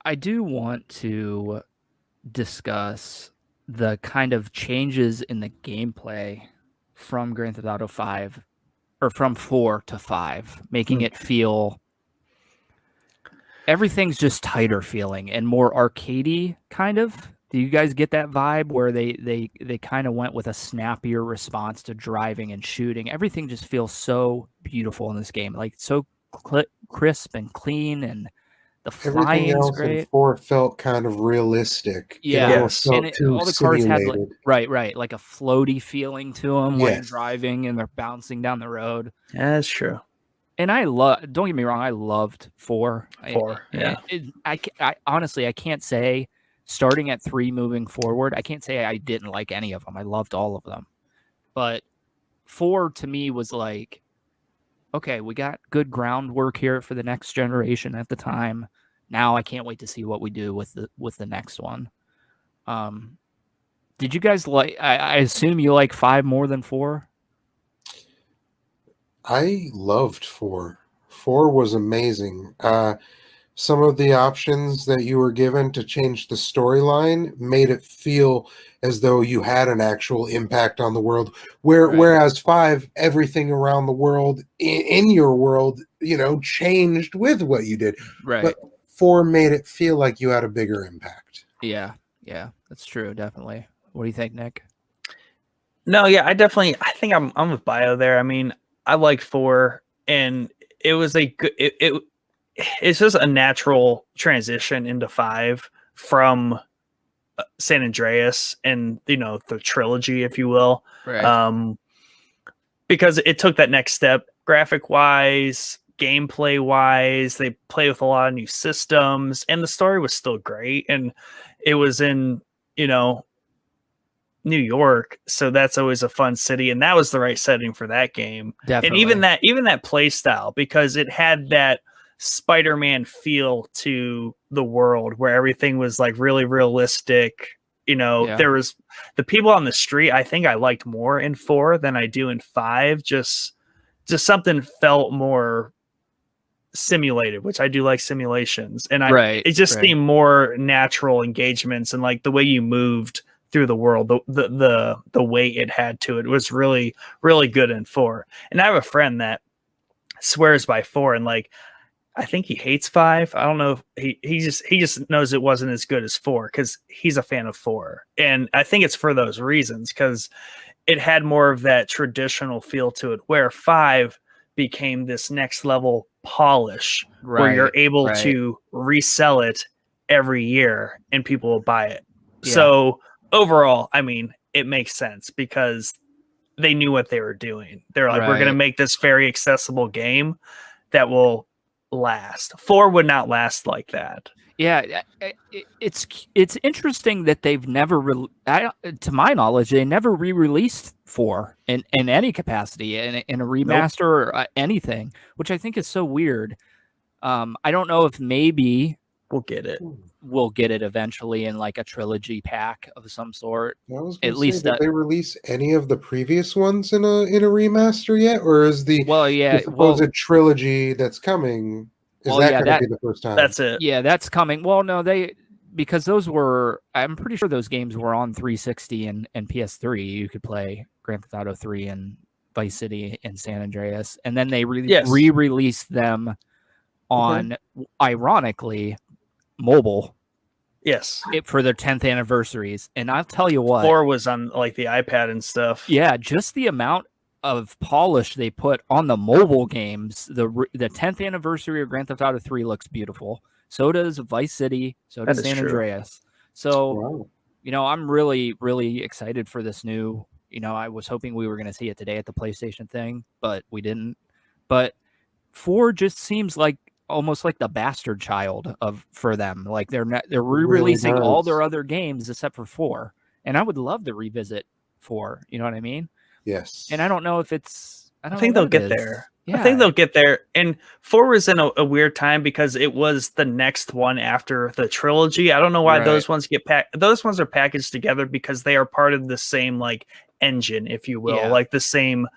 I do want to discuss the kind of changes in the gameplay from Grand Theft Auto 5 or from 4 to 5, making it feel everything's just tighter feeling and more arcadey kind of. Do you guys get that vibe where they kind of went with a snappier response to driving and shooting? Everything just feels so beautiful in this game, like so crisp and clean, and the Everything flying's else in great. 4 felt kind of realistic. It Yeah, almost Yes. and felt too all the cars had like simulated. right, like a floaty feeling to them when you're Yes. driving and they're bouncing down the road. Yeah, that's true. And don't get me wrong, I loved 4. 4, yeah. I honestly, I can't say starting at 3 moving forward, I can't say I didn't like any of them. I loved all of them. But 4 to me was like, okay, we got good groundwork here for the next generation at the time. Now I can't wait to see what we do with the next one. Did you guys like? I assume you like 5 more than 4. I loved 4. 4 was amazing. Some of the options that you were given to change the storyline made it feel as though you had an actual impact on the world. Whereas 5, everything around the world, in your world, changed with what you did. Right. But 4 made it feel like you had a bigger impact. Yeah, that's true, definitely. What do you think, Nick? No, yeah, I think I'm with Bio there. I mean, I liked 4, and it was a good. It's just a natural transition into 5 from San Andreas and the trilogy, if you will, Right. because it took that next step, graphic wise, gameplay wise. They play with a lot of new systems, and the story was still great, and it was in New York, so that's always a fun city, and that was the right setting for that game. Definitely. And even that play style, because it had that Spider-Man feel to the world where everything was like really realistic. There was the people on the street. I think I liked more in 4 than I do in 5. Just something felt more simulated, which I do like simulations, and it just seemed more natural engagements, and like the way you moved through the world, the weight it had to it was really, really good in 4. And I have a friend that swears by 4, and like I think he hates 5. I don't know if he just knows it wasn't as good as 4 because he's a fan of 4. And I think it's for those reasons, because it had more of that traditional feel to it, where 5 became this next level polish where you're able to resell it every year and people will buy it. Yeah. So overall, I mean, it makes sense because they knew what they were doing. They're like, we're going to make this very accessible game that will last. 4 would not last like that. Yeah, it's interesting that they've never, to my knowledge, they never re-released 4 in any capacity, in a remaster or anything, which I think is so weird. I don't know if maybe we'll get it. We'll get it eventually in like a trilogy pack of some sort. At least did they release any of the previous ones in a remaster yet, or is the supposed trilogy that's coming? Is that going to be the first time? That's it. Yeah, that's coming. Well, no, because those were, I'm pretty sure those games were on 360 and PS3. You could play Grand Theft Auto 3 and Vice City and San Andreas, and then they re-released them on, ironically, mobile. Yes. For their 10th anniversaries. And I'll tell you what. 4 was on like the iPad and stuff. Yeah, just the amount of polish they put on the mobile games. The 10th anniversary of Grand Theft Auto 3 looks beautiful. So does Vice City. So does San Andreas. So, I'm really, really excited for this new. I was hoping we were going to see it today at the PlayStation thing, but we didn't. But 4 just seems like almost like the bastard child for them. Like they're re-releasing all their other games except for 4. And I would love to revisit 4. You know what I mean? Yes. And I don't know if it's. I think they'll get there. Yeah. I think they'll get there. And 4 was in a weird time because it was the next one after the trilogy. I don't know why those ones get those ones are packaged together because they are part of the same like engine, if you will, like the same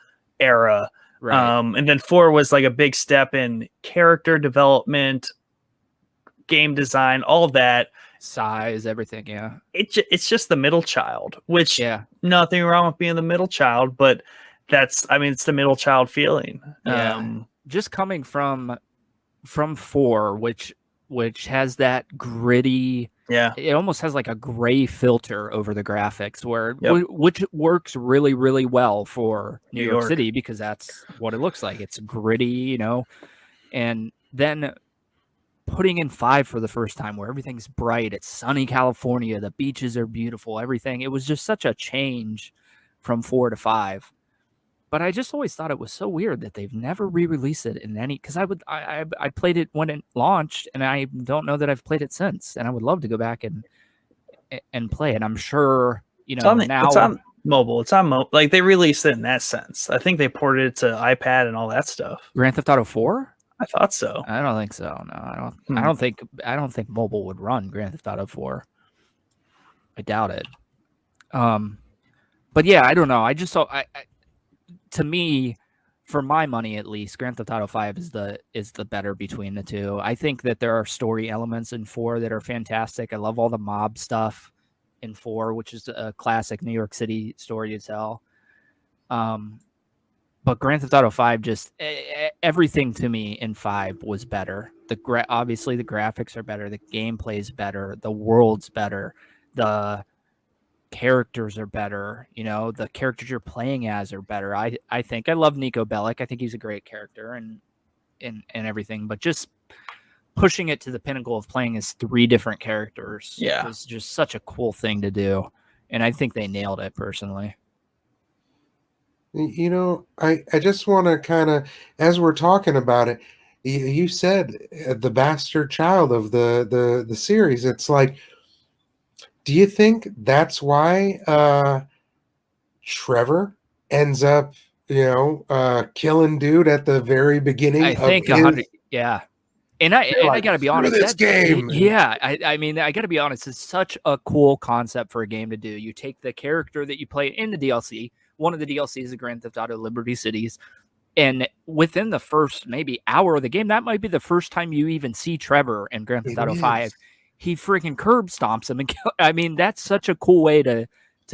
era. Right. And then 4 was like a big step in character development, game design, all that. Size, everything, yeah. It's just the middle child, which nothing wrong with being the middle child, but it's the middle child feeling. Yeah. Just coming from 4, which has that gritty, it almost has like a gray filter over the graphics, which works really, really well for New York City, because that's what it looks like. It's gritty, and then putting in 5 for the first time, where everything's bright, it's sunny California, the beaches are beautiful, everything. It was just such a change from 4 to 5. But I just always thought it was so weird that they've never re-released it in any, because I played it when it launched, and I don't know that I've played it since, and I would love to go back and play it. I'm sure now it's on mobile. It's on like they released it in that sense. I think they ported it to iPad and all that stuff. Grand Theft Auto 4? I thought so. I don't think so. No, I don't think mobile would run Grand Theft Auto 4. I doubt it. But yeah, I don't know. I just saw to me, for my money at least, Grand Theft Auto 5 is the better between the two. I think that there are story elements in 4 that are fantastic. I love all the mob stuff in 4, which is a classic New York City story to tell. But Grand Theft Auto 5, just everything to me in 5 was better. Obviously the graphics are better, the gameplay is better, the world's better, the characters are better, the characters you're playing as are better. I think I love Niko Bellic. I think he's a great character and everything, but just pushing it to the pinnacle of playing as 3 different characters was just such a cool thing to do. And I think they nailed it personally. I just want to kind of, as we're talking about it, you said the bastard child of the series. It's like, do you think that's why Trevor ends up, killing dude at the very beginning? I think 100. Yeah. And I got to be honest, this game. Yeah. I mean, I got to be honest. It's such a cool concept for a game to do. You take the character that you play in the DLC. One of the DLCs is Grand Theft Auto Liberty Cities. And within the first maybe hour of the game, that might be the first time you even see Trevor in Grand Theft Auto 5. He freaking curb stomps him. And I mean, that's such a cool way to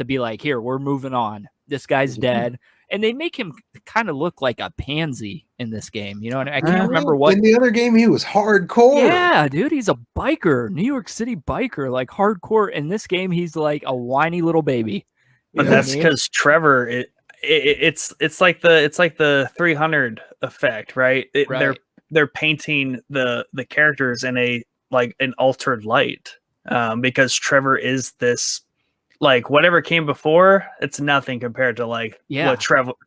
be like, here, we're moving on. This guy's dead. And they make him kind of look like a pansy in this game. And I can't remember what. In the other game, he was hardcore. Yeah, dude, he's a biker, New York City biker, like hardcore. In this game, he's like a whiny little baby. But that's because Trevor, it's like the 300 effect, right? They're painting the characters in an altered light, because Trevor is this, like, whatever came before, it's nothing compared to what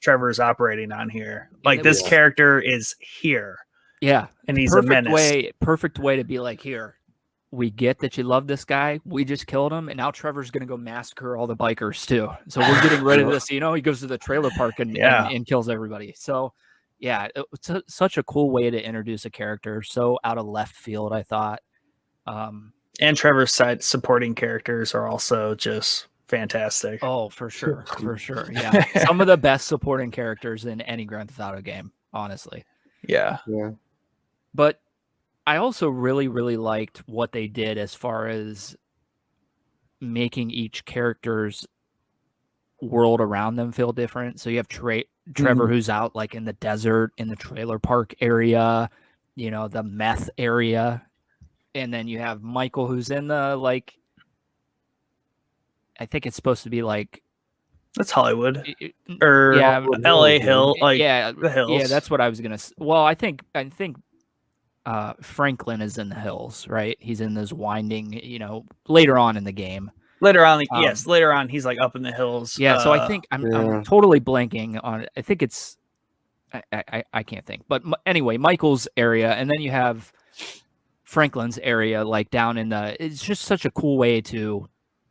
Trevor's operating on here. Like, this character is here. Yeah, and he's a menace. Perfect way to be like, here, we get that you love this guy. We just killed him, and now Trevor's going to go massacre all the bikers too. So we're getting rid of this. He goes to the trailer park and kills everybody. So yeah, it's such a cool way to introduce a character. So out of left field, I thought. And Trevor's side supporting characters are also just fantastic. Oh, for sure. For sure. Yeah. Some of the best supporting characters in any Grand Theft Auto game, honestly. Yeah. Yeah. But I also really, really liked what they did as far as making each character's world around them feel different. So you have Trevor, who's out like in the desert, in the trailer park area, the meth area. And then you have Michael, who's in the, like, I think it's supposed to be like, that's Hollywood or LA Hill, like the hills. Yeah, that's what I was gonna. Well, I think Franklin is in the hills, right? He's in those winding, later on in the game. Later on, later on, he's like up in the hills. Yeah, so I think I'm totally blanking on. I think it's I can't think, but anyway, Michael's area, and then you have Franklin's area, like down in the. It's just such a cool way to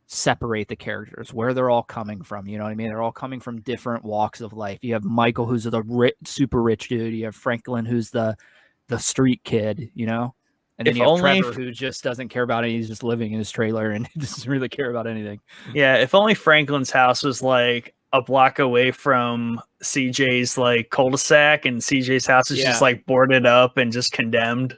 separate the characters, where they're all coming from. You know what I mean? They're all coming from different walks of life. You have Michael, who's the super rich dude. You have Franklin, who's the street kid. And then you have Trevor, who just doesn't care about it. He's just living in his trailer and doesn't really care about anything. Yeah, if only Franklin's house was like a block away from CJ's like cul-de-sac, and CJ's house is just like boarded up and just condemned.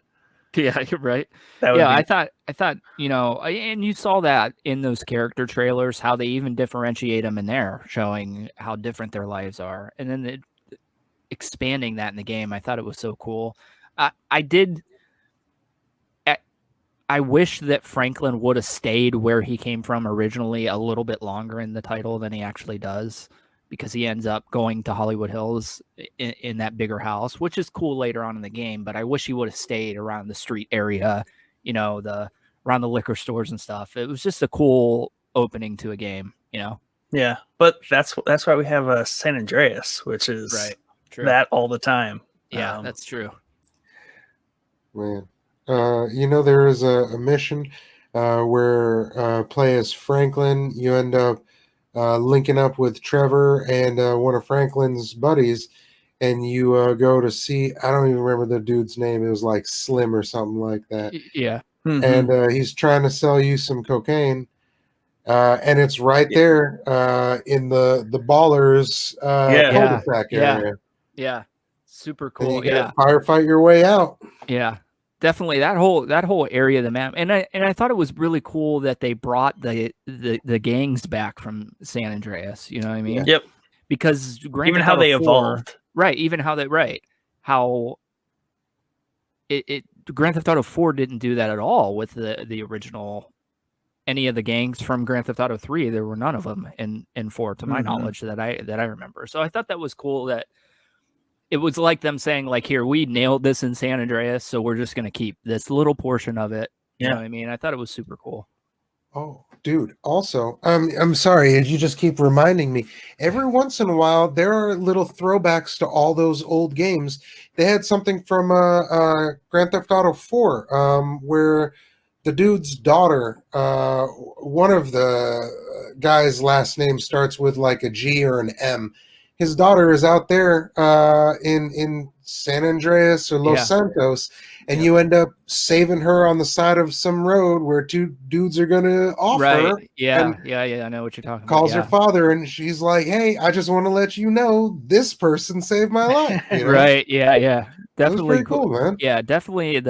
Yeah, you're right. I thought, and you saw that in those character trailers, how they even differentiate them in there, showing how different their lives are. And then expanding that in the game, I thought it was so cool. I wish that Franklin would have stayed where he came from originally a little bit longer in the title than he actually does, because he ends up going to Hollywood Hills in that bigger house, which is cool later on in the game. But I wish he would have stayed around the street area, around the liquor stores and stuff. It was just a cool opening to a game, Yeah, but that's why we have San Andreas, which is that all the time. Yeah, that's true. Man. There is a mission where play as Franklin. You end up linking up with Trevor and one of Franklin's buddies, and you go to see, I don't even remember the dude's name. It was like Slim or something like that. Yeah. Mm-hmm. And he's trying to sell you some cocaine. And it's right there in the Ballers cul-de-sac area. Yeah. Super cool. And you gotta firefight your way out. Yeah. Definitely that whole area of the map, and I thought it was really cool that they brought the gangs back from San Andreas. You know what I mean? Yep. Because even how they evolved, right? Even how how Grand Theft Auto 4 didn't do that at all with the original. Any of the gangs from Grand Theft Auto 3, there were none of them in 4, to my knowledge, that I remember. So I thought that was cool that. It was like them saying, like, here, we nailed this in San Andreas, so we're just going to keep this little portion of it. You know what I mean? I thought it was super cool. Oh, dude. Also, I'm sorry. You just keep reminding me. Every once in a while, there are little throwbacks to all those old games. They had something from Grand Theft Auto 4 where the dude's daughter, one of the guy's last name starts with like a G or an M. His daughter is out there in San Andreas or Los Santos, and you end up saving her on the side of some road where two dudes are going to off her. Yeah, I know what you're talking about. Calls her father, and she's like, "Hey, I just want to let you know this person saved my life." Right? Yeah. Definitely that was pretty cool, man. Yeah, definitely.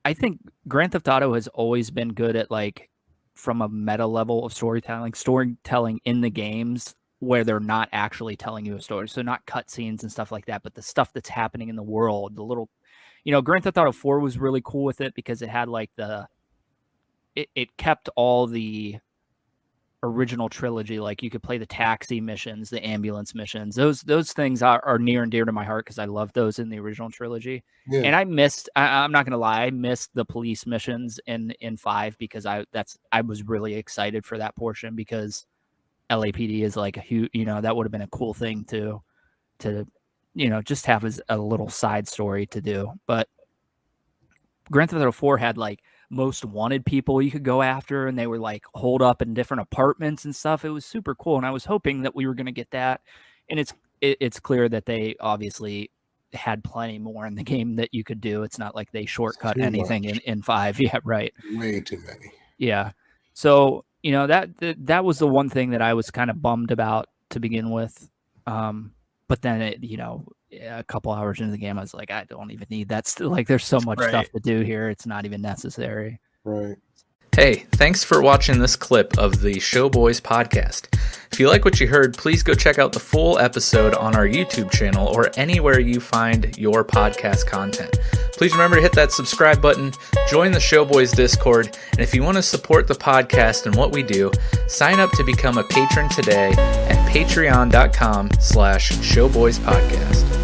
I think Grand Theft Auto has always been good at, like, from a meta level of storytelling in the games, where they're not actually telling you a story. So not cutscenes and stuff like that, but the stuff that's happening in the world, the little, Grand Theft Auto 4 was really cool with it because it had like it kept all the original trilogy. Like, you could play the taxi missions, the ambulance missions. Those things are near and dear to my heart because I love those in the original trilogy. Yeah. And I'm not going to lie, I missed the police missions in 5 because I was really excited for that portion because LAPD is like a huge, that would have been a cool thing to just have as a little side story to do. But Grand Theft Auto 4 had like most wanted people you could go after, and they were like holed up in different apartments and stuff. It was super cool, and I was hoping that we were going to get that. And it's clear that they obviously had plenty more in the game that you could do. It's not like they shortcut anything in 5. Yeah, right. Way too many. Yeah. So that was the one thing that I was kind of bummed about to begin with. But then a couple hours into the game, I was like, I don't even need that. Like, there's so much stuff to do here. It's not even necessary. Right. Hey, thanks for watching this clip of the Showboys podcast. If you like what you heard, please go check out the full episode on our YouTube channel or anywhere you find your podcast content. Please remember to hit that subscribe button, join the Showboys Discord, and if you want to support the podcast and what we do, sign up to become a patron today at patreon.com/showboyspodcast.